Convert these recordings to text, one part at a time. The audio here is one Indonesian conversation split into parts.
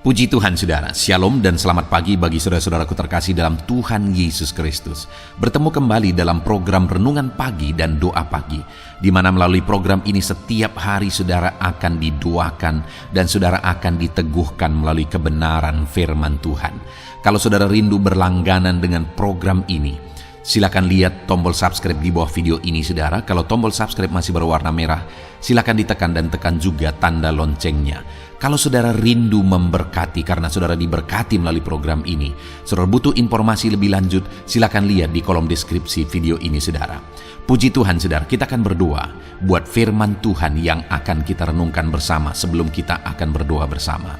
Puji Tuhan saudara, Shalom dan selamat pagi bagi saudara-saudaraku terkasih dalam Tuhan Yesus Kristus. Bertemu kembali dalam program Renungan Pagi dan Doa Pagi, di mana melalui program ini setiap hari saudara akan didoakan dan saudara akan diteguhkan melalui kebenaran firman Tuhan. Kalau saudara rindu berlangganan dengan program ini, silakan lihat tombol subscribe di bawah video ini saudara. Kalau tombol subscribe masih berwarna merah, silakan ditekan dan tekan juga tanda loncengnya. Kalau saudara rindu memberkati karena saudara diberkati melalui program ini, saudara butuh informasi lebih lanjut, silakan lihat di kolom deskripsi video ini saudara. Puji Tuhan saudara, kita akan berdoa buat firman Tuhan yang akan kita renungkan bersama sebelum kita akan berdoa bersama.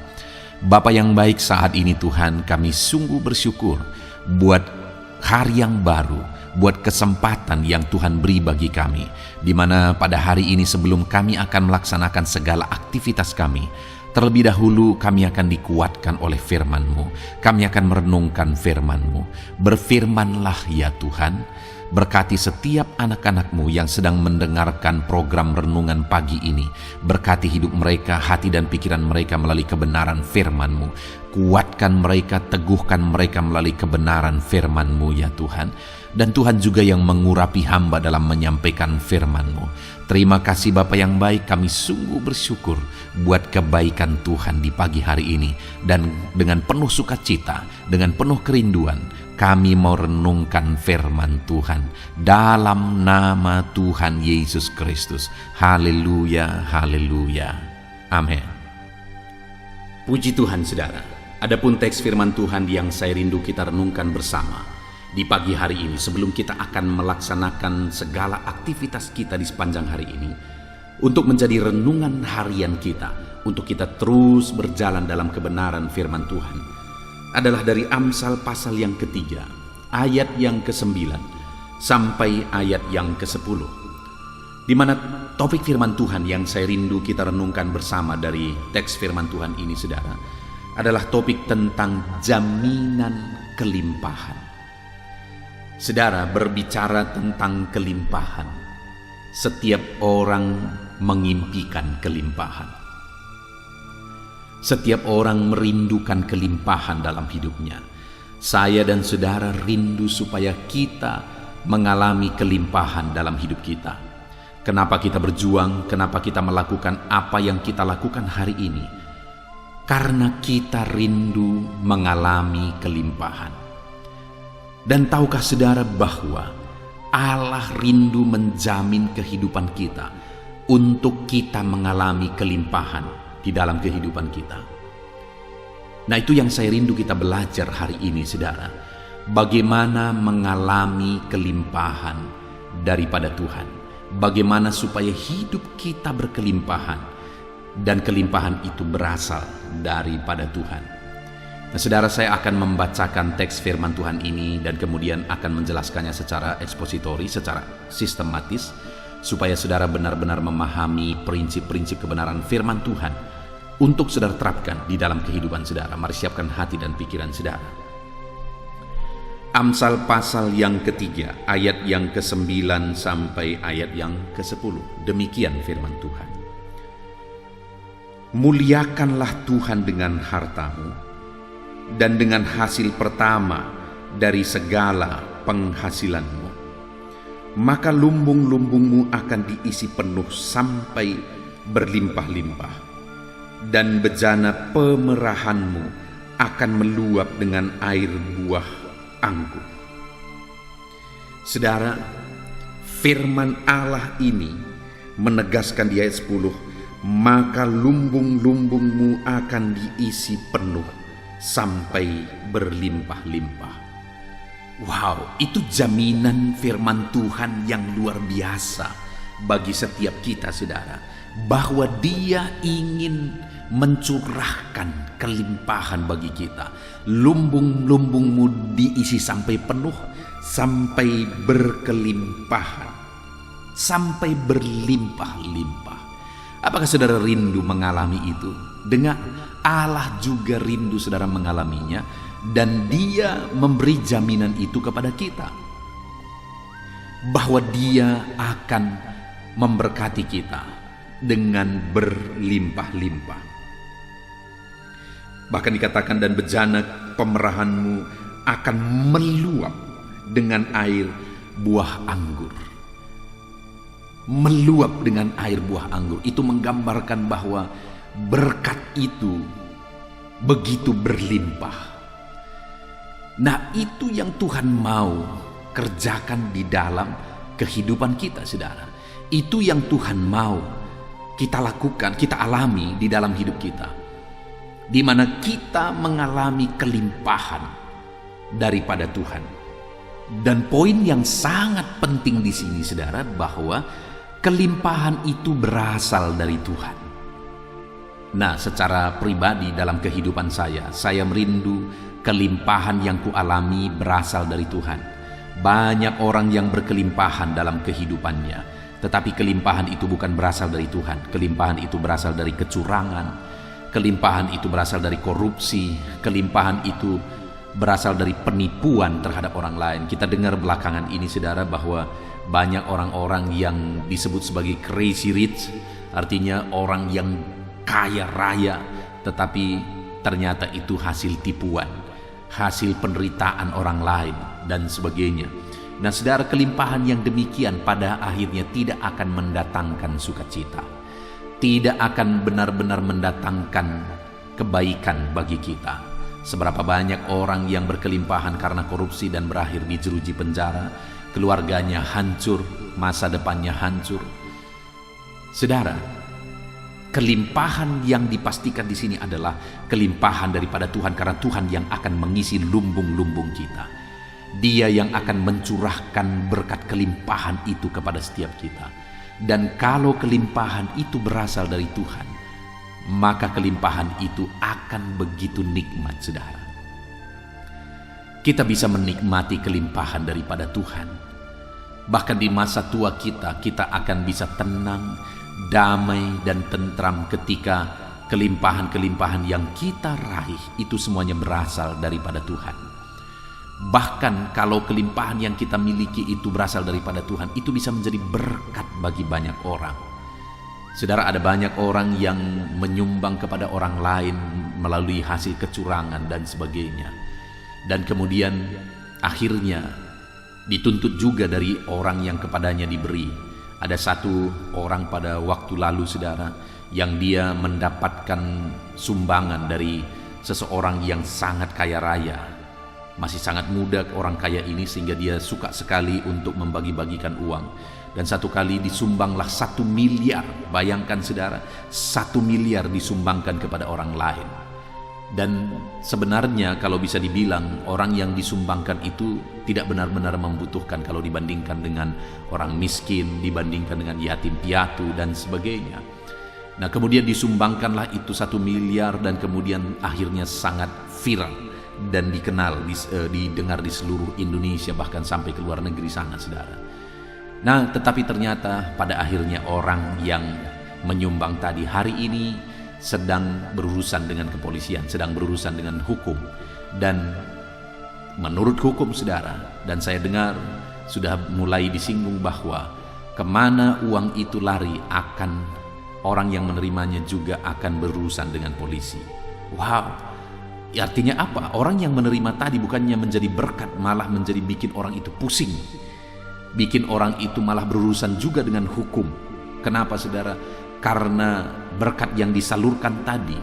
Bapa yang baik, saat ini Tuhan kami sungguh bersyukur buat hari yang baru, buat kesempatan yang Tuhan beri bagi kami, di mana pada hari ini sebelum kami akan melaksanakan segala aktivitas kami, terlebih dahulu kami akan dikuatkan oleh firman-Mu. Kami akan merenungkan firman-Mu. Berfirmanlah ya Tuhan, berkati setiap anak-anak-Mu yang sedang mendengarkan program Renungan Pagi ini. Berkati hidup mereka, hati dan pikiran mereka melalui kebenaran firman-Mu. Kuatkan mereka, teguhkan mereka melalui kebenaran firman-Mu ya Tuhan. Dan Tuhan juga yang mengurapi hamba dalam menyampaikan firman-Mu. Terima kasih Bapa yang baik, kami sungguh bersyukur buat kebaikan Tuhan di pagi hari ini. Dan dengan penuh sukacita, dengan penuh kerinduan, kami mau renungkan firman Tuhan dalam nama Tuhan Yesus Kristus. Haleluya, haleluya. Amin. Puji Tuhan saudara. Adapun teks firman Tuhan yang saya rindu kita renungkan bersama di pagi hari ini sebelum kita akan melaksanakan segala aktivitas kita di sepanjang hari ini, untuk menjadi renungan harian kita, untuk kita terus berjalan dalam kebenaran firman Tuhan, adalah dari Amsal pasal yang ketiga, ayat yang ke-9 sampai ayat yang ke-10, di mana topik firman Tuhan yang saya rindu kita renungkan bersama dari teks firman Tuhan ini saudara, adalah topik tentang jaminan kelimpahan. Saudara, berbicara tentang kelimpahan, setiap orang mengimpikan kelimpahan. Setiap orang merindukan kelimpahan dalam hidupnya. Saya dan saudara rindu supaya kita mengalami kelimpahan dalam hidup kita. Kenapa kita berjuang? Kenapa kita melakukan apa yang kita lakukan hari ini? Karena kita rindu mengalami kelimpahan. Dan tahukah saudara bahwa Allah rindu menjamin kehidupan kita untuk kita mengalami kelimpahan di dalam kehidupan kita. Nah, itu yang saya rindu kita belajar hari ini saudara. Bagaimana mengalami kelimpahan daripada Tuhan. Bagaimana supaya hidup kita berkelimpahan. Dan kelimpahan itu berasal daripada Tuhan. Nah saudara, saya akan membacakan teks firman Tuhan ini dan kemudian akan menjelaskannya secara ekspositori, secara sistematis, supaya saudara benar-benar memahami prinsip-prinsip kebenaran firman Tuhan untuk saudara terapkan di dalam kehidupan saudara. Mari siapkan hati dan pikiran saudara. Amsal pasal yang ketiga, ayat yang ke-9 sampai ayat yang ke-10. Demikian firman Tuhan. Muliakanlah Tuhan dengan hartamu dan dengan hasil pertama dari segala penghasilanmu. Maka lumbung-lumbungmu akan diisi penuh sampai berlimpah-limpah, dan bejana pemerahanmu akan meluap dengan air buah anggur. Saudara, firman Allah ini menegaskan di ayat 10, maka lumbung-lumbungmu akan diisi penuh sampai berlimpah-limpah. Wow, itu jaminan firman Tuhan yang luar biasa bagi setiap kita saudara, bahwa Dia ingin mencurahkan kelimpahan bagi kita. Lumbung-lumbungmu diisi sampai penuh, sampai berkelimpahan, sampai berlimpah-limpah. Apakah saudara rindu mengalami itu? Dengar, Allah juga rindu saudara mengalaminya, dan Dia memberi jaminan itu kepada kita, bahwa Dia akan memberkati kita dengan berlimpah-limpah. Bahkan dikatakan, dan bejana pemerahanmu akan meluap dengan air buah anggur. Meluap dengan air buah anggur. Itu menggambarkan bahwa berkat itu begitu berlimpah. Nah, itu yang Tuhan mau kerjakan di dalam kehidupan kita, saudara. Itu yang Tuhan mau kita lakukan, kita alami di dalam hidup kita, di mana kita mengalami kelimpahan daripada Tuhan. Dan poin yang sangat penting di sini, saudara, bahwa kelimpahan itu berasal dari Tuhan. Nah, secara pribadi dalam kehidupan saya merindu kelimpahan yang kualami berasal dari Tuhan. Banyak orang yang berkelimpahan dalam kehidupannya, tetapi kelimpahan itu bukan berasal dari Tuhan. Kelimpahan itu berasal dari kecurangan, kelimpahan itu berasal dari korupsi, kelimpahan itu berasal dari penipuan terhadap orang lain. Kita dengar belakangan ini, saudara, bahwa banyak orang-orang yang disebut sebagai crazy rich, artinya orang yang kaya raya, tetapi ternyata itu hasil tipuan, hasil penderitaan orang lain dan sebagainya. Nah, saudara, kelimpahan yang demikian pada akhirnya tidak akan mendatangkan sukacita, tidak akan benar-benar mendatangkan kebaikan bagi kita. Seberapa banyak orang yang berkelimpahan karena korupsi dan berakhir di jeruji penjara, keluarganya hancur, masa depannya hancur. Saudara, kelimpahan yang dipastikan di sini adalah kelimpahan daripada Tuhan, karena Tuhan yang akan mengisi lumbung-lumbung kita. Dia yang akan mencurahkan berkat kelimpahan itu kepada setiap kita. Dan kalau kelimpahan itu berasal dari Tuhan, maka kelimpahan itu akan begitu nikmat, saudara. Kita bisa menikmati kelimpahan daripada Tuhan. Bahkan di masa tua kita akan bisa tenang, damai, dan tentram ketika kelimpahan-kelimpahan yang kita raih itu semuanya berasal daripada Tuhan. Bahkan kalau kelimpahan yang kita miliki itu berasal daripada Tuhan, itu bisa menjadi berkat bagi banyak orang. Saudara, ada banyak orang yang menyumbang kepada orang lain melalui hasil kecurangan dan sebagainya. Dan kemudian akhirnya dituntut juga dari orang yang kepadanya diberi. Ada satu orang pada waktu lalu, saudara, yang dia mendapatkan sumbangan dari seseorang yang sangat kaya raya. Masih sangat muda orang kaya ini, sehingga dia suka sekali untuk membagi-bagikan uang. Dan satu kali disumbanglah 1 miliar. Bayangkan, saudara, 1 miliar disumbangkan kepada orang lain. Dan sebenarnya kalau bisa dibilang, orang yang disumbangkan itu tidak benar-benar membutuhkan kalau dibandingkan dengan orang miskin, dibandingkan dengan yatim piatu dan sebagainya. Nah, kemudian disumbangkanlah itu 1 miliar, dan kemudian akhirnya sangat viral dan dikenal, didengar di seluruh Indonesia, bahkan sampai ke luar negeri sana, saudara. Nah, tetapi ternyata pada akhirnya orang yang menyumbang tadi hari ini sedang berurusan dengan kepolisian, sedang berurusan dengan hukum. Dan menurut hukum, saudara, dan saya dengar sudah mulai disinggung bahwa kemana uang itu lari, akan orang yang menerimanya juga akan berurusan dengan polisi. Wow. Artinya apa? Orang yang menerima tadi bukannya menjadi berkat, malah menjadi bikin orang itu pusing. Bikin orang itu malah berurusan juga dengan hukum. Kenapa, saudara? Karena berkat yang disalurkan tadi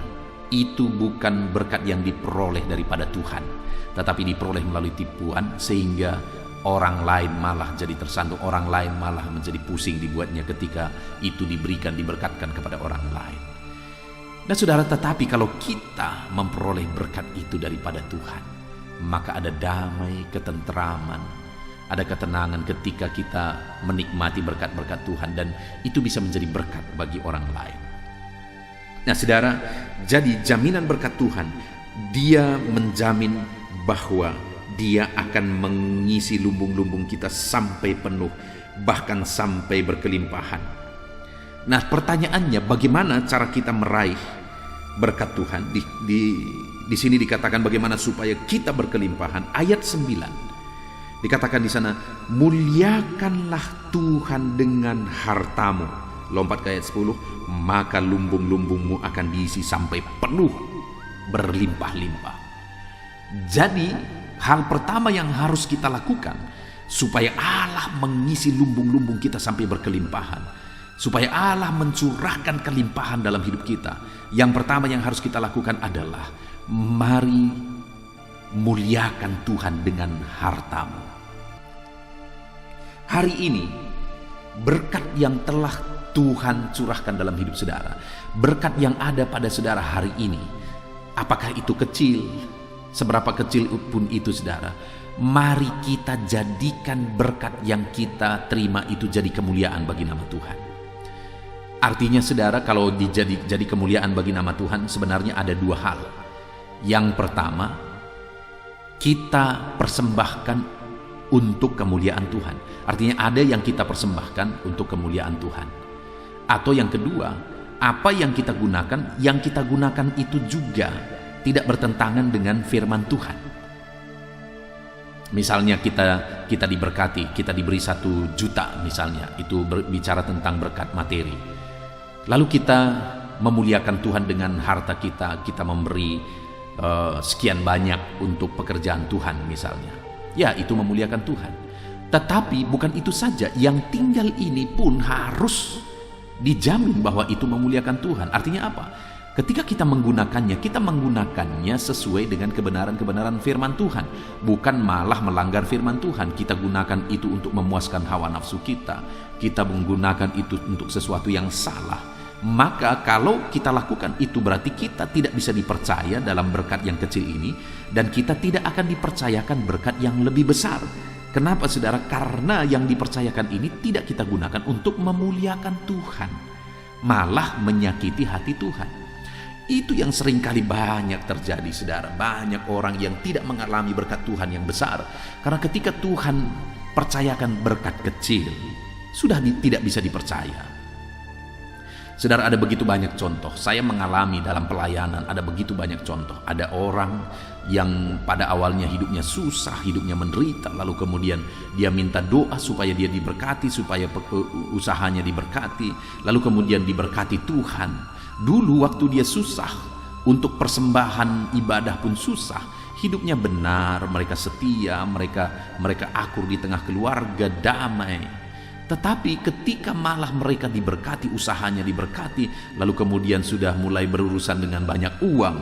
itu bukan berkat yang diperoleh daripada Tuhan, tetapi diperoleh melalui tipuan, sehingga orang lain malah jadi tersandung, orang lain malah menjadi pusing dibuatnya ketika itu diberikan, diberkatkan kepada orang lain. Nah, saudara, tetapi kalau kita memperoleh berkat itu daripada Tuhan, maka ada damai, ketentraman, ada ketenangan ketika kita menikmati berkat-berkat Tuhan, dan itu bisa menjadi berkat bagi orang lain. Nah, saudara, jadi jaminan berkat Tuhan, Dia menjamin bahwa Dia akan mengisi lumbung-lumbung kita sampai penuh, bahkan sampai berkelimpahan. Nah, pertanyaannya, bagaimana cara kita meraih berkat Tuhan? Di sini dikatakan bagaimana supaya kita berkelimpahan. Ayat 9 dikatakan di sana, muliakanlah Tuhan dengan hartamu. Lompat ke ayat 10, maka lumbung-lumbungmu akan diisi sampai penuh. berlimpah-limpah. Jadi hal pertama yang harus kita lakukan supaya Allah mengisi lumbung-lumbung kita sampai berkelimpahan, supaya Allah mencurahkan kelimpahan dalam hidup kita, yang pertama yang harus kita lakukan adalah mari muliakan Tuhan dengan hartamu. Hari ini berkat yang telah Tuhan curahkan dalam hidup saudara, berkat yang ada pada saudara hari ini, apakah itu kecil, seberapa kecil pun itu saudara, mari kita jadikan berkat yang kita terima itu jadi kemuliaan bagi nama Tuhan. Artinya saudara, kalau jadi kemuliaan bagi nama Tuhan, sebenarnya ada dua hal. Yang pertama, kita persembahkan untuk kemuliaan Tuhan. Artinya ada yang kita persembahkan untuk kemuliaan Tuhan. Atau yang kedua, apa yang kita gunakan itu juga tidak bertentangan dengan firman Tuhan. Misalnya kita diberkati, kita diberi 1 juta misalnya, itu berbicara tentang berkat materi. Lalu kita memuliakan Tuhan dengan harta kita memberi sekian banyak untuk pekerjaan Tuhan misalnya. Ya, itu memuliakan Tuhan. Tetapi bukan itu saja, yang tinggal ini pun harus dijamin bahwa itu memuliakan Tuhan. Artinya apa? Ketika kita menggunakannya sesuai dengan kebenaran-kebenaran firman Tuhan, bukan malah melanggar firman Tuhan. Kita gunakan itu untuk memuaskan hawa nafsu kita menggunakan itu untuk sesuatu yang salah. Maka kalau kita lakukan itu, berarti kita tidak bisa dipercaya dalam berkat yang kecil ini, dan kita tidak akan dipercayakan berkat yang lebih besar. Kenapa saudara? Karena yang dipercayakan ini tidak kita gunakan untuk memuliakan Tuhan, malah menyakiti hati Tuhan. Itu yang seringkali banyak terjadi saudara. Banyak orang yang tidak mengalami berkat Tuhan yang besar, karena ketika Tuhan percayakan berkat kecil, sudah tidak bisa dipercaya. Saudara, ada begitu banyak contoh. Saya mengalami dalam pelayanan, ada begitu banyak contoh. Ada orang yang pada awalnya hidupnya susah, hidupnya menderita, lalu kemudian dia minta doa supaya dia diberkati, supaya usahanya diberkati, lalu kemudian diberkati Tuhan. Dulu waktu dia susah, untuk persembahan ibadah pun susah, hidupnya benar, mereka setia, mereka akur di tengah keluarga, damai. Tetapi ketika malah mereka diberkati, usahanya diberkati, lalu kemudian sudah mulai berurusan dengan banyak uang,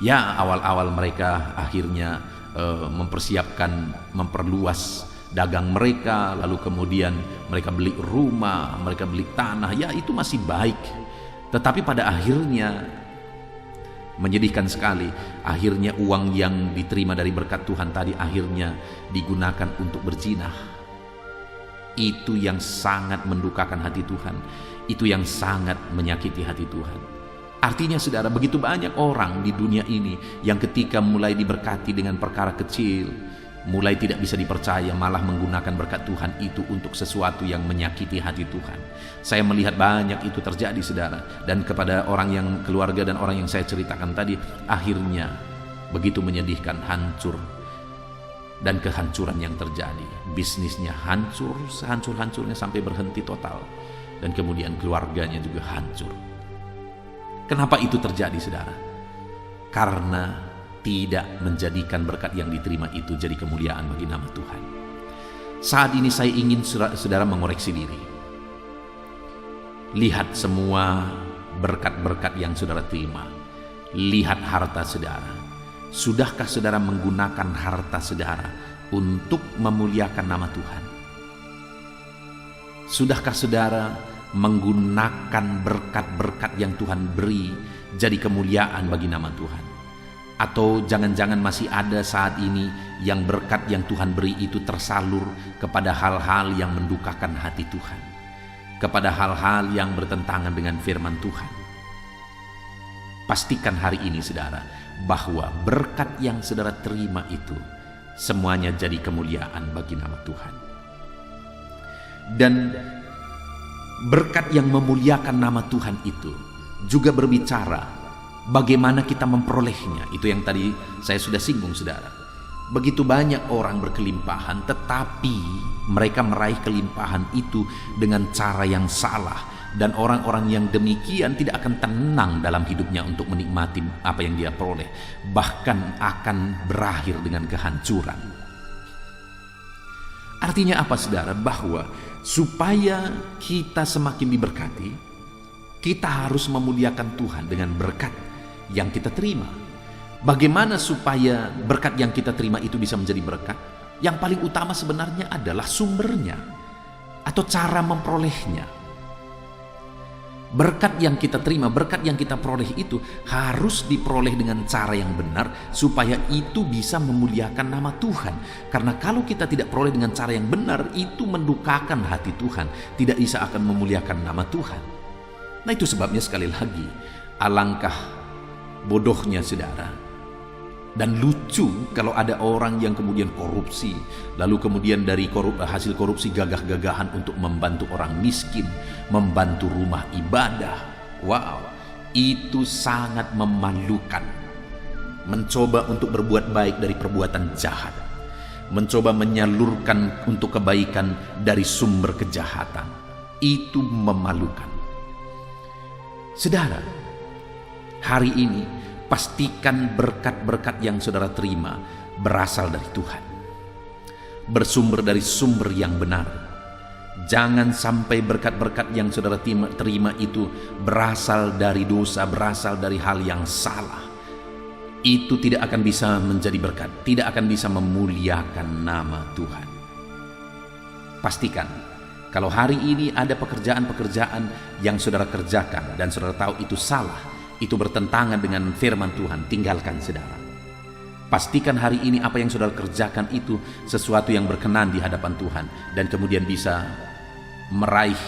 ya awal-awal mereka akhirnya memperluas dagang mereka, lalu kemudian mereka beli rumah, mereka beli tanah, ya itu masih baik. Tetapi pada akhirnya menyedihkan sekali, akhirnya uang yang diterima dari berkat Tuhan tadi akhirnya digunakan untuk berzinah. Itu yang sangat mendukakan hati Tuhan, itu yang sangat menyakiti hati Tuhan. Artinya saudara, begitu banyak orang di dunia ini yang ketika mulai diberkati dengan perkara kecil, mulai tidak bisa dipercaya, malah menggunakan berkat Tuhan itu untuk sesuatu yang menyakiti hati Tuhan. Saya melihat banyak itu terjadi saudara, dan kepada orang yang keluarga dan orang yang saya ceritakan tadi, akhirnya begitu menyedihkan, hancur. Dan kehancuran yang terjadi, bisnisnya hancur, sehancur-hancurnya sampai berhenti total, dan kemudian keluarganya juga hancur. Kenapa itu terjadi saudara? Karena tidak menjadikan berkat yang diterima itu jadi kemuliaan bagi nama Tuhan. Saat ini saya ingin saudara mengoreksi diri. Lihat semua berkat-berkat yang saudara terima, lihat harta saudara. Sudahkah saudara menggunakan harta saudara untuk memuliakan nama Tuhan? Sudahkah saudara menggunakan berkat-berkat yang Tuhan beri jadi kemuliaan bagi nama Tuhan? Atau jangan-jangan masih ada saat ini yang berkat yang Tuhan beri itu tersalur kepada hal-hal yang mendukakan hati Tuhan, kepada hal-hal yang bertentangan dengan firman Tuhan? Pastikan hari ini saudara, bahwa berkat yang saudara terima itu semuanya jadi kemuliaan bagi nama Tuhan. Dan berkat yang memuliakan nama Tuhan itu juga berbicara bagaimana kita memperolehnya. Itu yang tadi saya sudah singgung saudara. Begitu banyak orang berkelimpahan, tetapi mereka meraih kelimpahan itu dengan cara yang salah, Dan orang-orang yang demikian tidak akan tenang dalam hidupnya untuk menikmati apa yang dia peroleh, bahkan akan berakhir dengan kehancuran. Artinya apa, saudara? Bahwa supaya kita semakin diberkati, kita harus memuliakan Tuhan dengan berkat yang kita terima. Bagaimana supaya berkat yang kita terima itu bisa menjadi berkat? Yang paling utama sebenarnya adalah sumbernya atau cara memperolehnya. Berkat yang kita terima, berkat yang kita peroleh itu harus diperoleh dengan cara yang benar supaya itu bisa memuliakan nama Tuhan. Karena kalau kita tidak peroleh dengan cara yang benar, itu mendukakan hati Tuhan, tidak bisa akan memuliakan nama Tuhan. Nah, itu sebabnya sekali lagi, alangkah bodohnya, saudara, dan lucu kalau ada orang yang kemudian korupsi, lalu kemudian dari hasil korupsi gagah-gagahan untuk membantu orang miskin, membantu rumah ibadah. Wow, itu sangat memalukan. Mencoba untuk berbuat baik dari perbuatan jahat, mencoba menyalurkan untuk kebaikan dari sumber kejahatan, itu memalukan. Saudara, hari ini pastikan berkat-berkat yang saudara terima berasal dari Tuhan, bersumber dari sumber yang benar. Jangan sampai berkat-berkat yang saudara terima itu berasal dari dosa, berasal dari hal yang salah. Itu tidak akan bisa menjadi berkat, tidak akan bisa memuliakan nama Tuhan. Pastikan kalau hari ini ada pekerjaan-pekerjaan yang saudara kerjakan dan saudara tahu itu salah, itu bertentangan dengan firman Tuhan, tinggalkan, saudara. Pastikan hari ini apa yang saudara kerjakan itu sesuatu yang berkenan di hadapan Tuhan, dan kemudian bisa meraih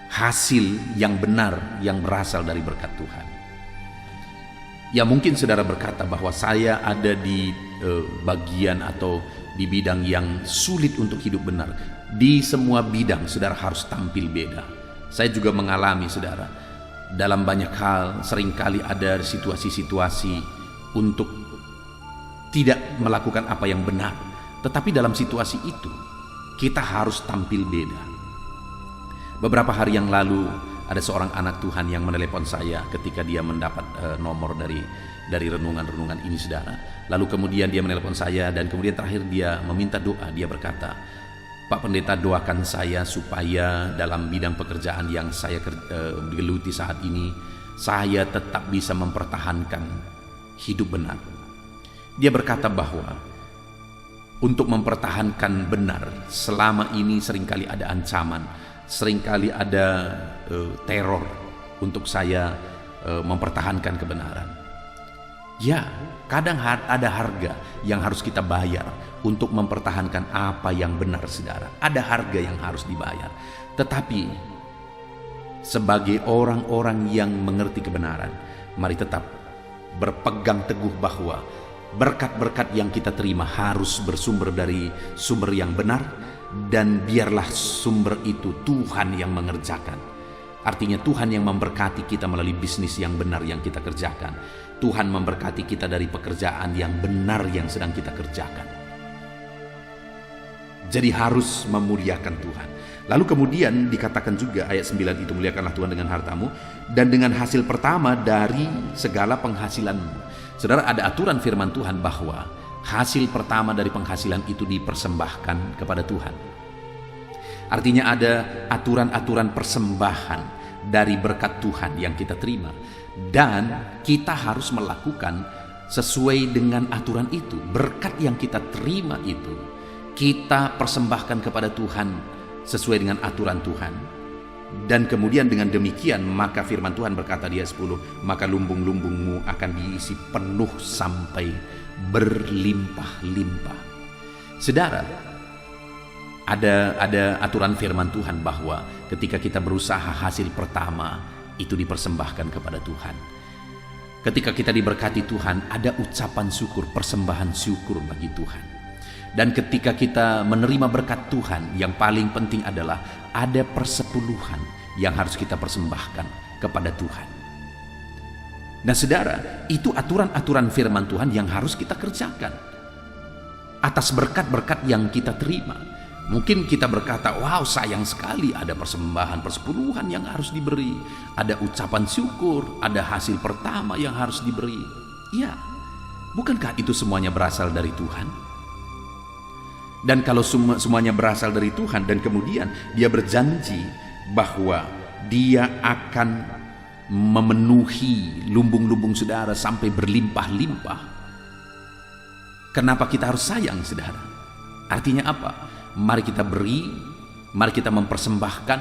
hasil yang benar yang berasal dari berkat Tuhan. Ya, mungkin saudara berkata bahwa saya ada di bagian atau di bidang yang sulit untuk hidup benar. Di semua bidang saudara harus tampil beda. Saya juga mengalami, saudara, dalam banyak hal seringkali ada situasi-situasi untuk tidak melakukan apa yang benar. Tetapi dalam situasi itu kita harus tampil beda. Beberapa hari yang lalu ada seorang anak Tuhan yang menelepon saya ketika dia mendapat nomor dari renungan-renungan ini, saudara. Lalu kemudian dia menelepon saya dan kemudian terakhir dia meminta doa. Dia berkata, "Pak Pendeta, doakan saya supaya dalam bidang pekerjaan yang saya geluti saat ini, saya tetap bisa mempertahankan hidup benar." Dia berkata bahwa untuk mempertahankan benar, selama ini seringkali ada ancaman, seringkali ada teror untuk saya mempertahankan kebenaran. Ya, kadang ada harga yang harus kita bayar untuk mempertahankan apa yang benar, saudara. Ada harga yang harus dibayar. Tetapi sebagai orang-orang yang mengerti kebenaran, mari tetap berpegang teguh bahwa berkat-berkat yang kita terima harus bersumber dari sumber yang benar, dan biarlah sumber itu Tuhan yang mengerjakan. Artinya Tuhan yang memberkati kita melalui bisnis yang benar yang kita kerjakan. Tuhan memberkati kita dari pekerjaan yang benar yang sedang kita kerjakan. Jadi harus memuliakan Tuhan. Lalu kemudian dikatakan juga ayat 9 itu, muliakanlah Tuhan dengan hartamu dan dengan hasil pertama dari segala penghasilanmu. Saudara, ada aturan firman Tuhan bahwa hasil pertama dari penghasilan itu dipersembahkan kepada Tuhan. Artinya ada aturan-aturan persembahan dari berkat Tuhan yang kita terima, dan kita harus melakukan sesuai dengan aturan itu. Berkat yang kita terima itu kita persembahkan kepada Tuhan sesuai dengan aturan Tuhan. Dan kemudian dengan demikian maka firman Tuhan berkata di ayat 10, maka lumbung-lumbungmu akan diisi penuh sampai berlimpah-limpah. Saudara, ada aturan firman Tuhan bahwa ketika kita berusaha, hasil pertama itu dipersembahkan kepada Tuhan. Ketika kita diberkati Tuhan, ada ucapan syukur, persembahan syukur bagi Tuhan. Dan ketika kita menerima berkat Tuhan, yang paling penting adalah ada persepuluhan yang harus kita persembahkan kepada Tuhan. Nah saudara, itu aturan-aturan firman Tuhan yang harus kita kerjakan atas berkat-berkat yang kita terima. Mungkin kita berkata, wow sayang sekali ada persembahan persepuluhan yang harus diberi, ada ucapan syukur, ada hasil pertama yang harus diberi. Ya, bukankah itu semuanya berasal dari Tuhan? Dan kalau semuanya berasal dari Tuhan dan kemudian dia berjanji bahwa dia akan memenuhi lumbung-lumbung saudara sampai berlimpah-limpah, kenapa kita harus sayang saudara? Artinya apa? Mari kita beri, mari kita mempersembahkan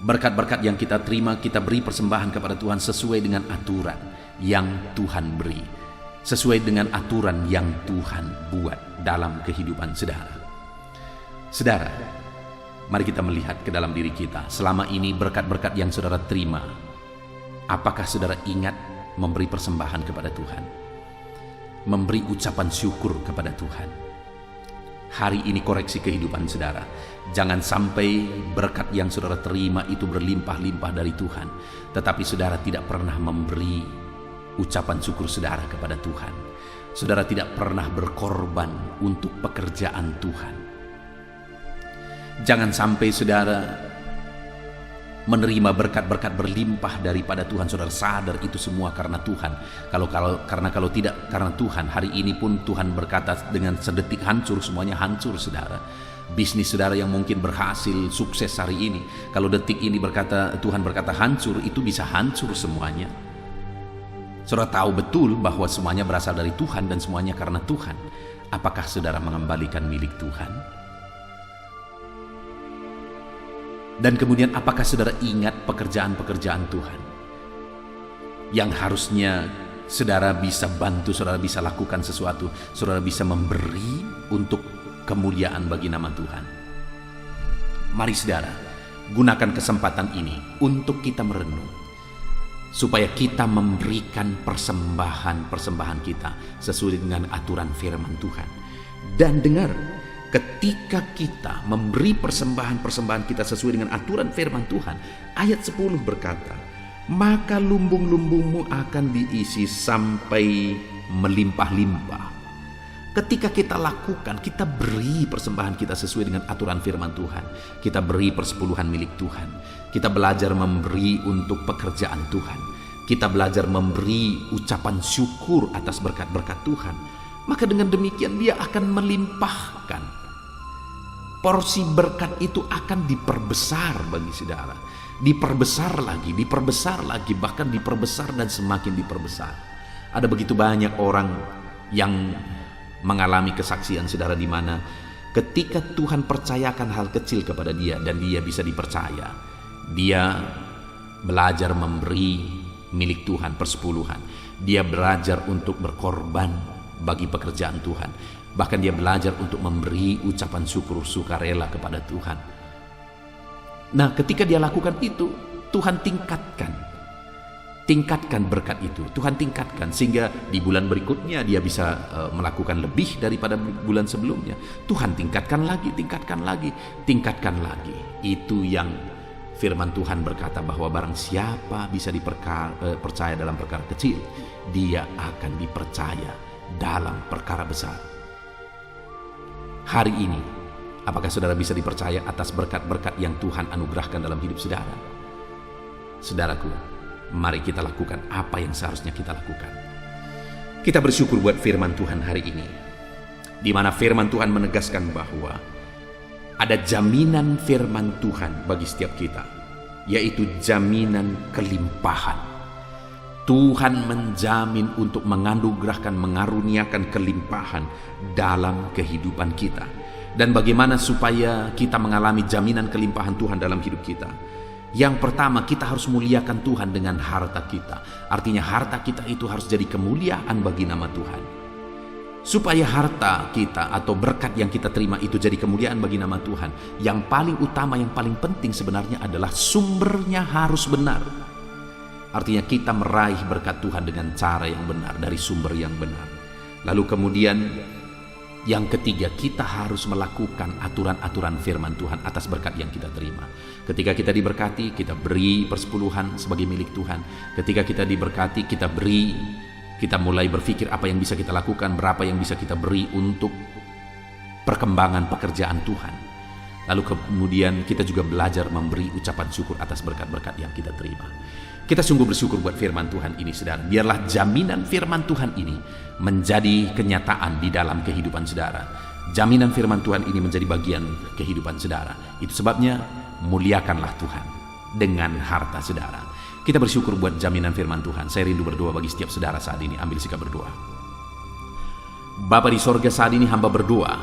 berkat-berkat yang kita terima, kita beri persembahan kepada Tuhan sesuai dengan aturan yang Tuhan beri, sesuai dengan aturan yang Tuhan buat dalam kehidupan saudara. Saudara, mari kita melihat ke dalam diri kita. Selama ini berkat-berkat yang saudara terima, apakah saudara ingat memberi persembahan kepada Tuhan? Memberi ucapan syukur kepada Tuhan? Hari ini koreksi kehidupan saudara. Jangan sampai berkat yang saudara terima itu berlimpah-limpah dari Tuhan, tetapi saudara tidak pernah memberi ucapan syukur saudara kepada Tuhan. Saudara tidak pernah berkorban untuk pekerjaan Tuhan. Jangan sampai saudara menerima berkat-berkat berlimpah daripada Tuhan, saudara sadar itu semua karena Tuhan. Kalau tidak karena Tuhan, hari ini pun Tuhan berkata dengan sedetik hancur, semuanya hancur saudara. Bisnis saudara yang mungkin berhasil sukses hari ini, kalau detik ini Tuhan berkata hancur, itu bisa hancur semuanya. Saudara tahu betul bahwa semuanya berasal dari Tuhan dan semuanya karena Tuhan. Apakah saudara mengembalikan milik Tuhan? Dan kemudian apakah saudara ingat pekerjaan-pekerjaan Tuhan yang harusnya saudara bisa bantu, saudara bisa lakukan sesuatu, saudara bisa memberi untuk kemuliaan bagi nama Tuhan? Mari saudara, gunakan kesempatan ini untuk kita merenung, supaya kita memberikan persembahan kita sesuai dengan aturan firman Tuhan. Dan dengar, ketika kita memberi persembahan kita sesuai dengan aturan firman Tuhan, ayat 10 berkata, maka lumbung-lumbungmu akan diisi sampai melimpah-limpah. Ketika kita lakukan, kita beri persembahan kita sesuai dengan aturan firman Tuhan, kita beri persepuluhan milik Tuhan, kita belajar memberi untuk pekerjaan Tuhan, kita belajar memberi ucapan syukur atas berkat-berkat Tuhan, maka dengan demikian dia akan melimpahkan. Porsi berkat itu akan diperbesar bagi saudara, diperbesar lagi, bahkan diperbesar dan semakin diperbesar. Ada begitu banyak orang yang mengalami kesaksian saudara, di mana ketika Tuhan percayakan hal kecil kepada dia dan dia bisa dipercaya, dia belajar memberi milik Tuhan persepuluhan, dia belajar untuk berkorban bagi pekerjaan Tuhan, bahkan dia belajar untuk memberi ucapan syukur sukarela kepada Tuhan. Nah, ketika dia lakukan itu, Tuhan tingkatkan berkat itu, Tuhan tingkatkan sehingga di bulan berikutnya dia bisa melakukan lebih daripada bulan sebelumnya. Tuhan tingkatkan lagi. Itu yang firman Tuhan berkata, bahwa barang siapa bisa dipercaya dalam perkara kecil, dia akan dipercaya dalam perkara besar. Hari ini, apakah saudara bisa dipercaya atas berkat-berkat yang Tuhan anugerahkan dalam hidup saudara? Saudaraku, mari kita lakukan apa yang seharusnya kita lakukan. Kita bersyukur buat firman Tuhan hari ini, di mana firman Tuhan menegaskan bahwa ada jaminan firman Tuhan bagi setiap kita, yaitu jaminan kelimpahan. Tuhan menjamin untuk menganugerahkan, mengaruniakan kelimpahan dalam kehidupan kita. Dan bagaimana supaya kita mengalami jaminan kelimpahan Tuhan dalam hidup kita? Yang pertama, kita harus muliakan Tuhan dengan harta kita. Artinya harta kita itu harus jadi kemuliaan bagi nama Tuhan. Supaya harta kita atau berkat yang kita terima itu jadi kemuliaan bagi nama Tuhan, yang paling utama, yang paling penting sebenarnya adalah sumbernya harus benar. Artinya kita meraih berkat Tuhan dengan cara yang benar, dari sumber yang benar. Lalu kemudian yang ketiga, kita harus melakukan aturan-aturan firman Tuhan atas berkat yang kita terima. Ketika kita diberkati, kita beri persepuluhan sebagai milik Tuhan. Ketika kita diberkati, kita beri, kita mulai berpikir apa yang bisa kita lakukan, berapa yang bisa kita beri untuk perkembangan pekerjaan Tuhan. Lalu kemudian kita juga belajar memberi ucapan syukur atas berkat-berkat yang kita terima. Kita sungguh bersyukur buat firman Tuhan ini, saudara. Biarlah jaminan firman Tuhan ini menjadi kenyataan di dalam kehidupan saudara. Jaminan firman Tuhan ini menjadi bagian kehidupan saudara. Itu sebabnya muliakanlah Tuhan dengan harta saudara. Kita bersyukur buat jaminan firman Tuhan. Saya rindu berdoa bagi setiap saudara saat ini. Ambil sikap berdoa. Bapa di sorga, saat ini hamba berdoa,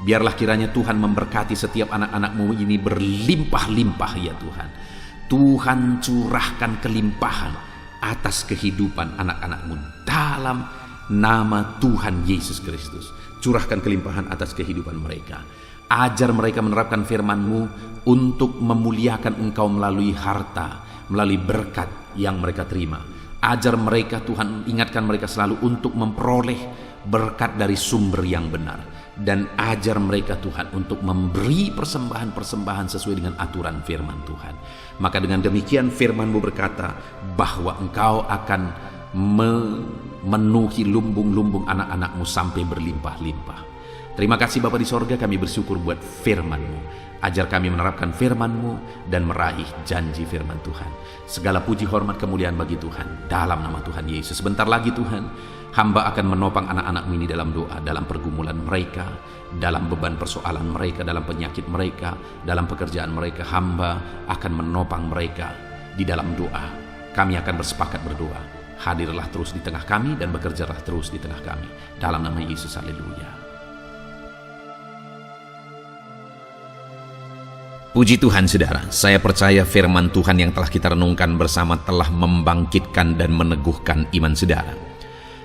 biarlah kiranya Tuhan memberkati setiap anak-anak-Mu ini berlimpah-limpah ya Tuhan. Tuhan curahkan kelimpahan atas kehidupan anak-anak-Mu dalam nama Tuhan Yesus Kristus. Curahkan kelimpahan atas kehidupan mereka. Ajar mereka menerapkan firman-Mu untuk memuliakan Engkau melalui harta, melalui berkat yang mereka terima. Ajar mereka Tuhan, ingatkan mereka selalu untuk memperoleh berkat dari sumber yang benar. Dan ajar mereka Tuhan untuk memberi persembahan-persembahan sesuai dengan aturan firman Tuhan. Maka dengan demikian firman-Mu berkata bahwa Engkau akan memenuhi lumbung-lumbung anak-anak-Mu sampai berlimpah-limpah. Terima kasih Bapa di sorga, kami bersyukur buat firman-Mu. Ajar kami menerapkan firman-Mu dan meraih janji firman Tuhan. Segala puji, hormat, kemuliaan bagi Tuhan dalam nama Tuhan Yesus. Sebentar lagi Tuhan, hamba akan menopang anak-anak-Mu ini dalam doa, dalam pergumulan mereka, dalam beban persoalan mereka, dalam penyakit mereka, dalam pekerjaan mereka. Hamba akan menopang mereka di dalam doa. Kami akan bersepakat berdoa. Hadirlah terus di tengah kami dan bekerjalah terus di tengah kami. Dalam nama Yesus, haleluya. Puji Tuhan saudara, saya percaya firman Tuhan yang telah kita renungkan bersama telah membangkitkan dan meneguhkan iman saudara.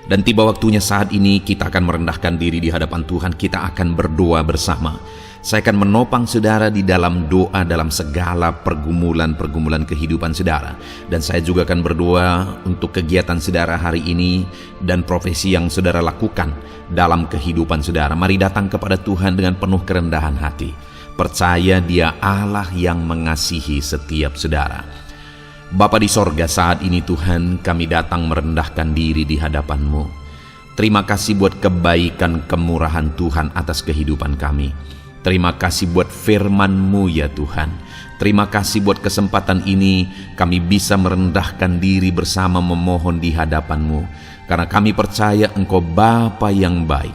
Dan tiba waktunya saat ini kita akan merendahkan diri di hadapan Tuhan, kita akan berdoa bersama. Saya akan menopang saudara di dalam doa dalam segala pergumulan-pergumulan kehidupan saudara. Dan saya juga akan berdoa untuk kegiatan saudara hari ini dan profesi yang saudara lakukan dalam kehidupan saudara. Mari datang kepada Tuhan dengan penuh kerendahan hati. Percaya Dia Allah yang mengasihi setiap saudara. Bapa di sorga, saat ini Tuhan kami datang merendahkan diri di hadapan-Mu. Terima kasih buat kebaikan kemurahan Tuhan atas kehidupan kami. Terima kasih buat firman-Mu ya Tuhan. Terima kasih buat kesempatan ini kami bisa merendahkan diri bersama memohon di hadapan-Mu. Karena kami percaya Engkau Bapa yang baik.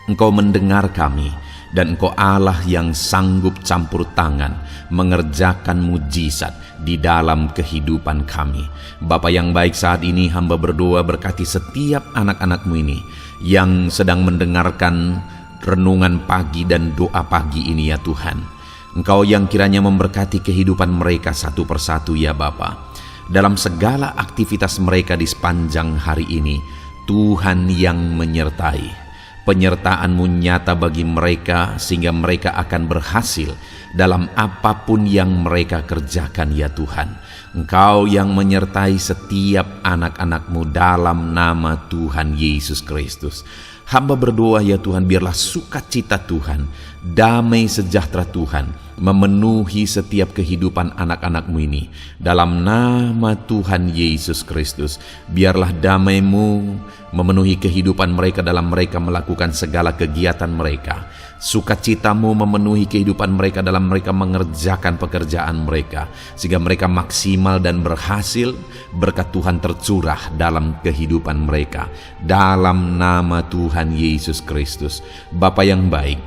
Engkau mendengar kami. Dan Engkau Allah yang sanggup campur tangan mengerjakan mujizat di dalam kehidupan kami. Bapa yang baik, saat ini hamba berdoa berkati setiap anak-anak-Mu ini yang sedang mendengarkan renungan pagi dan doa pagi ini ya Tuhan. Engkau yang kiranya memberkati kehidupan mereka satu persatu ya Bapa. Dalam segala aktivitas mereka di sepanjang hari ini, Tuhan yang menyertai. Penyertaan-Mu nyata bagi mereka sehingga mereka akan berhasil dalam apapun yang mereka kerjakan ya Tuhan. Engkau yang menyertai setiap anak-anak-Mu dalam nama Tuhan Yesus Kristus. Hamba berdoa ya Tuhan, biarlah sukacita Tuhan, damai sejahtera Tuhan memenuhi setiap kehidupan anak-anak-Mu ini. Dalam nama Tuhan Yesus Kristus, biarlah damai-Mu memenuhi kehidupan mereka dalam mereka melakukan segala kegiatan mereka. Sukacita-Mu memenuhi kehidupan mereka dalam mereka mengerjakan pekerjaan mereka, sehingga mereka maksimal dan berhasil. Berkat Tuhan tercurah dalam kehidupan mereka. Dalam nama Tuhan Yesus Kristus. Bapa yang baik,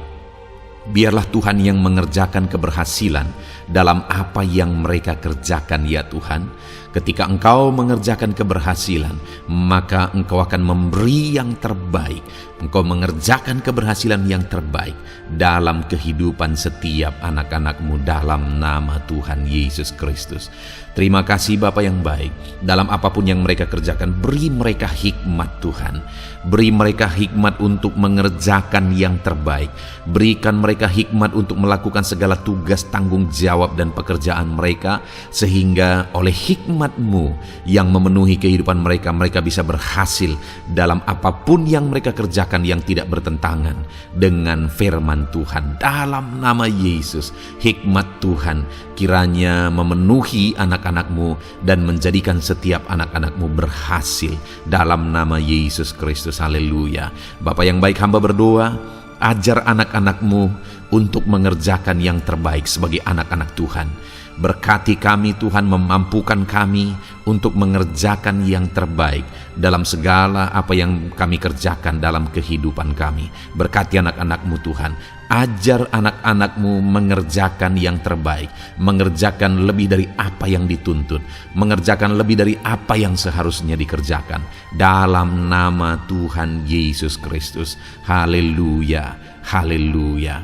biarlah Tuhan yang mengerjakan keberhasilan dalam apa yang mereka kerjakan ya Tuhan. Ketika Engkau mengerjakan keberhasilan, maka Engkau akan memberi yang terbaik. Engkau mengerjakan keberhasilan yang terbaik dalam kehidupan setiap anak-anak-Mu dalam nama Tuhan Yesus Kristus. Terima kasih Bapa yang baik. Dalam apapun yang mereka kerjakan, beri mereka hikmat Tuhan. Beri mereka hikmat untuk mengerjakan yang terbaik. Berikan mereka hikmat untuk melakukan segala tugas, tanggung jawab dan pekerjaan mereka, sehingga oleh hikmat-Mu yang memenuhi kehidupan mereka, mereka bisa berhasil dalam apapun yang mereka kerjakan yang tidak bertentangan dengan firman Tuhan. Dalam nama Yesus, hikmat Tuhan kiranya memenuhi anak-anak-Mu dan menjadikan setiap anak-anak-Mu berhasil dalam nama Yesus Kristus. Haleluya. Bapa yang baik, hamba berdoa, ajar anak-anak-Mu untuk mengerjakan yang terbaik sebagai anak-anak Tuhan. Berkati kami Tuhan, memampukan kami untuk mengerjakan yang terbaik dalam segala apa yang kami kerjakan dalam kehidupan kami. Berkati anak-anak-Mu Tuhan, ajar anak-anak-Mu mengerjakan yang terbaik, mengerjakan lebih dari apa yang dituntut, mengerjakan lebih dari apa yang seharusnya dikerjakan. Dalam nama Tuhan Yesus Kristus. Haleluya, haleluya.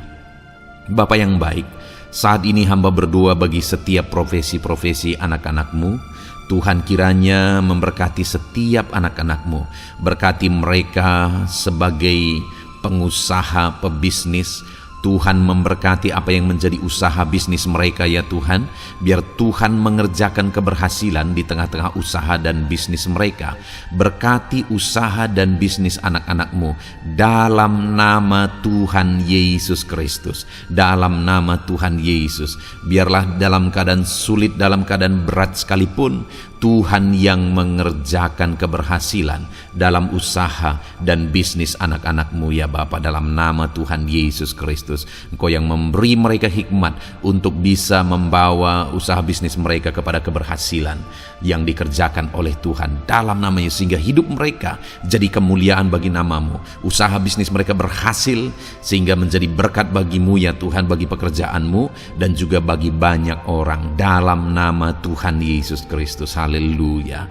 Bapa yang baik, saat ini hamba berdoa bagi setiap profesi-profesi anak-anak-Mu. Tuhan kiranya memberkati setiap anak-anak-Mu. Berkati mereka sebagai pengusaha, pebisnis. Tuhan memberkati apa yang menjadi usaha bisnis mereka ya Tuhan. Biar Tuhan mengerjakan keberhasilan di tengah-tengah usaha dan bisnis mereka. Berkati usaha dan bisnis anak-anak-Mu dalam nama Tuhan Yesus Kristus. Dalam nama Tuhan Yesus. Biarlah dalam keadaan sulit, dalam keadaan berat sekalipun, Tuhan yang mengerjakan keberhasilan dalam usaha dan bisnis anak-anak-Mu ya Bapa, dalam nama Tuhan Yesus Kristus. Engkau yang memberi mereka hikmat untuk bisa membawa usaha bisnis mereka kepada keberhasilan yang dikerjakan oleh Tuhan dalam nama Yesus, sehingga hidup mereka jadi kemuliaan bagi nama-Mu. Usaha bisnis mereka berhasil sehingga menjadi berkat bagi-Mu ya Tuhan, bagi pekerjaan-Mu dan juga bagi banyak orang dalam nama Tuhan Yesus Kristus. Haleluya.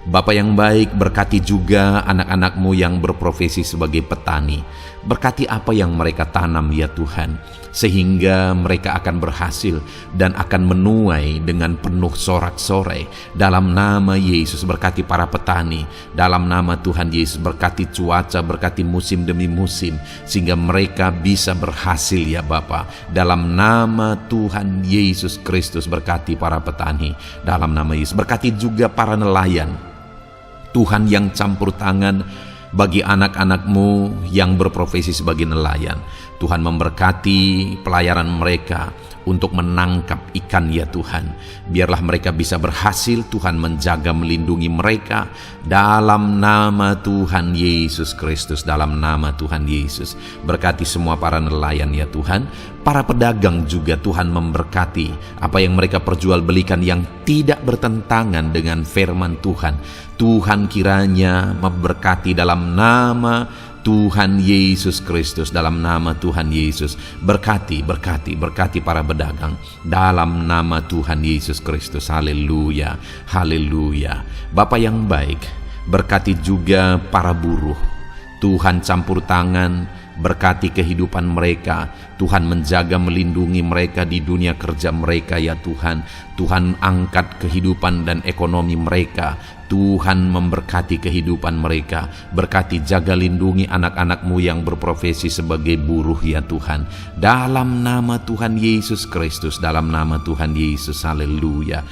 Bapa yang baik, berkati juga anak-anak-Mu yang berprofesi sebagai petani. Berkati apa yang mereka tanam ya Tuhan, sehingga mereka akan berhasil dan akan menuai dengan penuh sorak-sorai. Dalam nama Yesus, berkati para petani. Dalam nama Tuhan Yesus, berkati cuaca, berkati musim demi musim, sehingga mereka bisa berhasil ya Bapa. Dalam nama Tuhan Yesus Kristus, berkati para petani. Dalam nama Yesus, berkati juga para nelayan. Tuhan yang campur tangan bagi anak-anak-Mu yang berprofesi sebagai nelayan. Tuhan memberkati pelayaran mereka untuk menangkap ikan ya Tuhan. Biarlah mereka bisa berhasil, Tuhan menjaga melindungi mereka dalam nama Tuhan Yesus Kristus. Dalam nama Tuhan Yesus, berkati semua para nelayan ya Tuhan. Para pedagang juga Tuhan memberkati apa yang mereka perjualbelikan yang tidak bertentangan dengan firman Tuhan. Tuhan kiranya memberkati dalam nama Tuhan Yesus Kristus. Dalam nama Tuhan Yesus, berkati para pedagang dalam nama Tuhan Yesus Kristus. Haleluya, haleluya. Bapa yang baik, berkati juga para buruh. Tuhan campur tangan, berkati kehidupan mereka. Tuhan menjaga melindungi mereka di dunia kerja mereka ya Tuhan. Tuhan angkat kehidupan dan ekonomi mereka. Tuhan memberkati kehidupan mereka. Berkati, jaga, lindungi anak-anak-Mu yang berprofesi sebagai buruh ya Tuhan. Dalam nama Tuhan Yesus Kristus. Dalam nama Tuhan Yesus. Haleluya.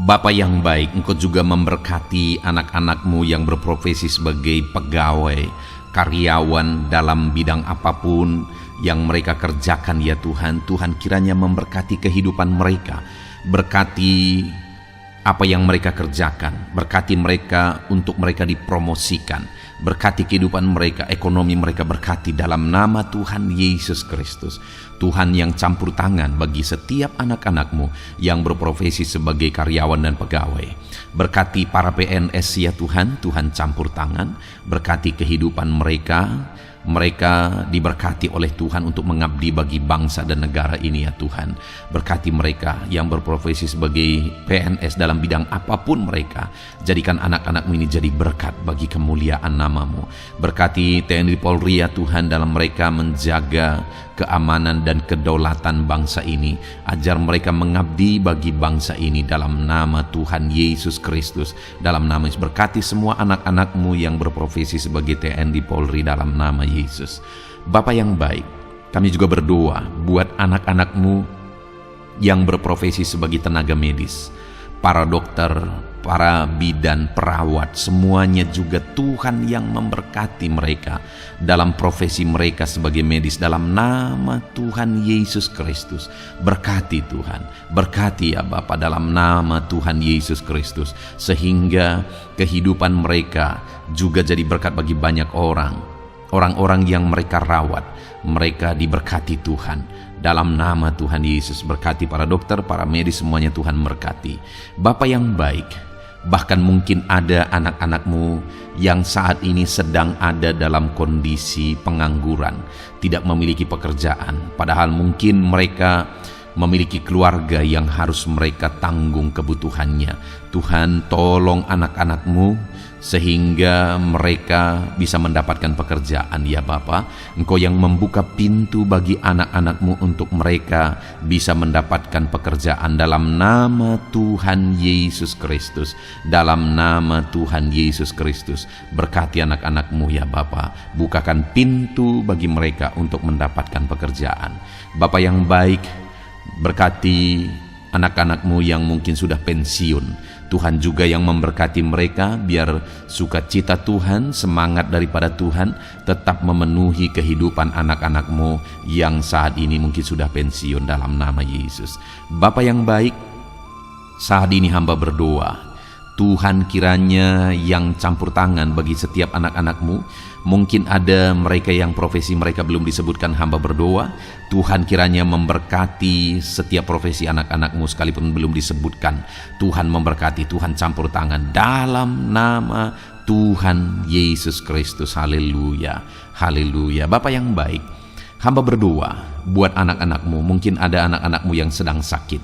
Bapa yang baik, Engkau juga memberkati anak-anak-Mu yang berprofesi sebagai pegawai, karyawan dalam bidang apapun yang mereka kerjakan ya Tuhan. Tuhan kiranya memberkati kehidupan mereka. Berkati apa yang mereka kerjakan. Berkati mereka untuk mereka dipromosikan. Berkati kehidupan mereka, ekonomi mereka, berkati dalam nama Tuhan Yesus Kristus. Tuhan yang campur tangan bagi setiap anak-anak-Mu yang berprofesi sebagai karyawan dan pegawai. Berkati para PNS ya Tuhan, Tuhan campur tangan. Berkati kehidupan mereka. Mereka diberkati oleh Tuhan untuk mengabdi bagi bangsa dan negara ini ya Tuhan. Berkati mereka yang berprofesi sebagai PNS dalam bidang apapun mereka. Jadikan anak-anak-Mu ini jadi berkat bagi kemuliaan nama-Mu. Berkati TNI Polri ya Tuhan, dalam mereka menjaga keamanan dan kedaulatan bangsa ini. Ajar mereka mengabdi bagi bangsa ini dalam nama Tuhan Yesus Kristus. Dalam nama Yesus, berkati semua anak-anak-Mu yang berprofesi sebagai TNI Polri dalam nama Yesus. Bapa yang baik, kami juga berdoa buat anak-anak-Mu yang berprofesi sebagai tenaga medis, para dokter, para bidan, perawat, semuanya juga Tuhan yang memberkati mereka dalam profesi mereka sebagai medis dalam nama Tuhan Yesus Kristus. Berkati Tuhan, berkati ya Bapa dalam nama Tuhan Yesus Kristus, sehingga kehidupan mereka juga jadi berkat bagi banyak orang. orang-orang yang mereka rawat, mereka diberkati Tuhan. Dalam nama Tuhan Yesus, berkati para dokter, para medis, semuanya Tuhan berkati. Bapa yang baik, bahkan mungkin ada anak-anakmu yang saat ini sedang ada dalam kondisi pengangguran, tidak memiliki pekerjaan, padahal mungkin mereka memiliki keluarga yang harus mereka tanggung kebutuhannya. Tuhan, tolong anak-anakmu sehingga mereka bisa mendapatkan pekerjaan ya Bapa. Engkau yang membuka pintu bagi anak-anakmu untuk mereka bisa mendapatkan pekerjaan dalam nama Tuhan Yesus Kristus. Dalam nama Tuhan Yesus Kristus, berkati anak-anakmu ya Bapa. Bukakan pintu bagi mereka untuk mendapatkan pekerjaan. Bapa yang baik, berkati anak-anakmu yang mungkin sudah pensiun. Tuhan juga yang memberkati mereka, biar sukacita Tuhan, semangat daripada Tuhan tetap memenuhi kehidupan anak-anakmu yang saat ini mungkin sudah pensiun dalam nama Yesus. Bapa yang baik, saat ini hamba berdoa, Tuhan kiranya yang campur tangan bagi setiap anak-anakmu. Mungkin ada mereka yang profesi mereka belum disebutkan, hamba berdoa Tuhan kiranya memberkati setiap profesi anak-anakmu sekalipun belum disebutkan. Tuhan memberkati, Tuhan campur tangan dalam nama Tuhan Yesus Kristus. Haleluya, haleluya. Bapa yang baik, hamba berdoa buat anak-anakmu. Mungkin ada anak-anakmu yang sedang sakit.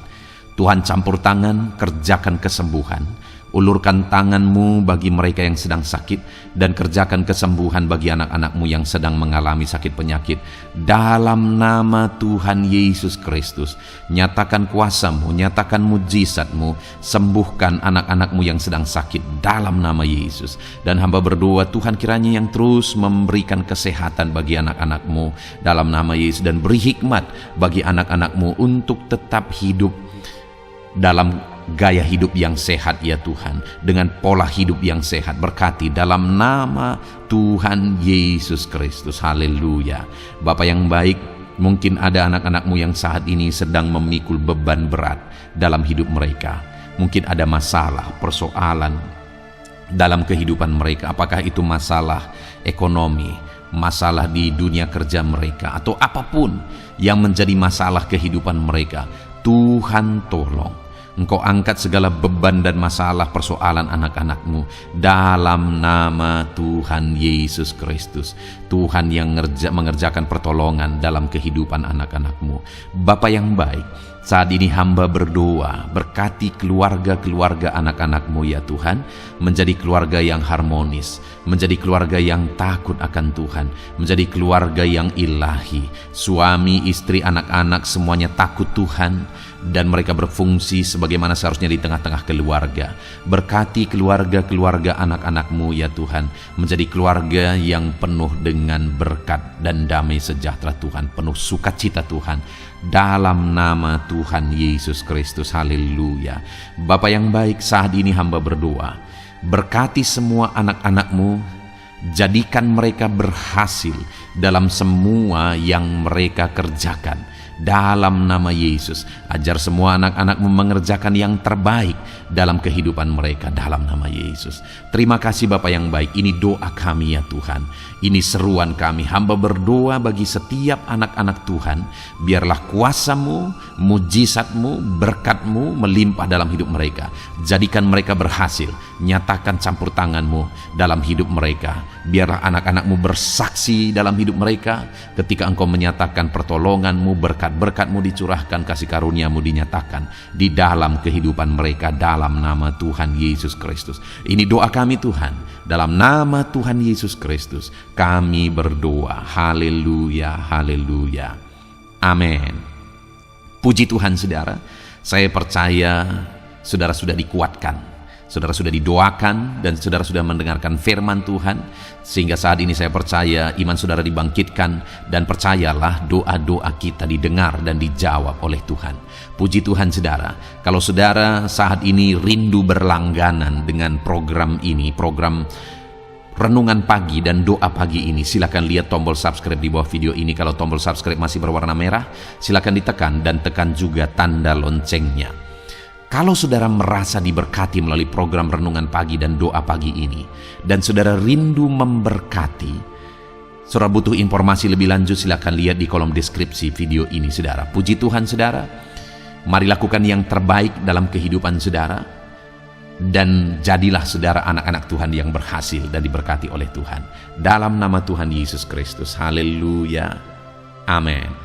Tuhan campur tangan, kerjakan kesembuhan. Ulurkan tanganmu bagi mereka yang sedang sakit, dan kerjakan kesembuhan bagi anak-anakmu yang sedang mengalami sakit penyakit. Dalam nama Tuhan Yesus Kristus, nyatakan kuasamu, nyatakan mujizatmu, sembuhkan anak-anakmu yang sedang sakit dalam nama Yesus. Dan hamba berdoa Tuhan kiranya yang terus memberikan kesehatan bagi anak-anakmu dalam nama Yesus, dan beri hikmat bagi anak-anakmu untuk tetap hidup dalam gaya hidup yang sehat ya Tuhan, dengan pola hidup yang sehat. Berkati dalam nama Tuhan Yesus Kristus. Haleluya. Bapa yang baik, mungkin ada anak-anakmu yang saat ini sedang memikul beban berat dalam hidup mereka. Mungkin ada masalah, persoalan dalam kehidupan mereka. Apakah itu masalah ekonomi, masalah di dunia kerja mereka, atau apapun yang menjadi masalah kehidupan mereka. Tuhan tolong, Engkau angkat segala beban dan masalah persoalan anak-anakmu dalam nama Tuhan Yesus Kristus. Tuhan yang mengerjakan pertolongan dalam kehidupan anak-anakmu. Bapa yang baik, saat ini hamba berdoa, berkati keluarga-keluarga anak-anakmu ya Tuhan, menjadi keluarga yang harmonis, menjadi keluarga yang takut akan Tuhan, menjadi keluarga yang ilahi. Suami, istri, anak-anak semuanya takut Tuhan, dan mereka berfungsi sebagaimana seharusnya di tengah-tengah keluarga. Berkati keluarga-keluarga anak-anakmu ya Tuhan, menjadi keluarga yang penuh dengan berkat dan damai sejahtera Tuhan, penuh sukacita Tuhan, dalam nama Tuhan Yesus Kristus. Haleluya. Bapa yang baik, saat ini hamba berdoa, berkati semua anak-anakmu, jadikan mereka berhasil dalam semua yang mereka kerjakan. Dalam nama Yesus, ajar semua anak-anakmu mengerjakan yang terbaik dalam kehidupan mereka dalam nama Yesus. Terima kasih Bapa yang baik, ini doa kami ya Tuhan, ini seruan kami. Hamba berdoa bagi setiap anak-anak Tuhan, biarlah kuasamu, mujizatmu, berkatmu melimpah dalam hidup mereka. Jadikan mereka berhasil, nyatakan campur tanganmu dalam hidup mereka. Biarlah anak-anakmu bersaksi dalam hidup mereka ketika engkau menyatakan pertolonganmu, berkat-berkatmu dicurahkan, kasih karuniamu dinyatakan di dalam kehidupan mereka dalam nama Tuhan Yesus Kristus. Ini doa kami Tuhan, dalam nama Tuhan Yesus Kristus kami berdoa. Haleluya, haleluya, amin. Puji Tuhan saudara, saya percaya saudara sudah dikuatkan, saudara sudah didoakan, dan saudara sudah mendengarkan firman Tuhan, sehingga saat ini saya percaya iman saudara dibangkitkan, dan percayalah doa-doa kita didengar dan dijawab oleh Tuhan. Puji Tuhan saudara, kalau saudara saat ini rindu berlangganan dengan program ini, program Renungan Pagi dan Doa Pagi ini, silakan lihat tombol subscribe di bawah video ini. Kalau tombol subscribe masih berwarna merah, silakan ditekan, dan tekan juga tanda loncengnya. Kalau saudara merasa diberkati melalui program Renungan Pagi dan Doa Pagi ini, dan saudara rindu memberkati, Saudara butuh informasi lebih lanjut, silakan lihat di kolom deskripsi video ini, saudara. Puji Tuhan, saudara. Mari lakukan yang terbaik dalam kehidupan saudara, dan jadilah saudara anak-anak Tuhan yang berhasil dan diberkati oleh Tuhan. Dalam nama Tuhan Yesus Kristus. Haleluya. Amin.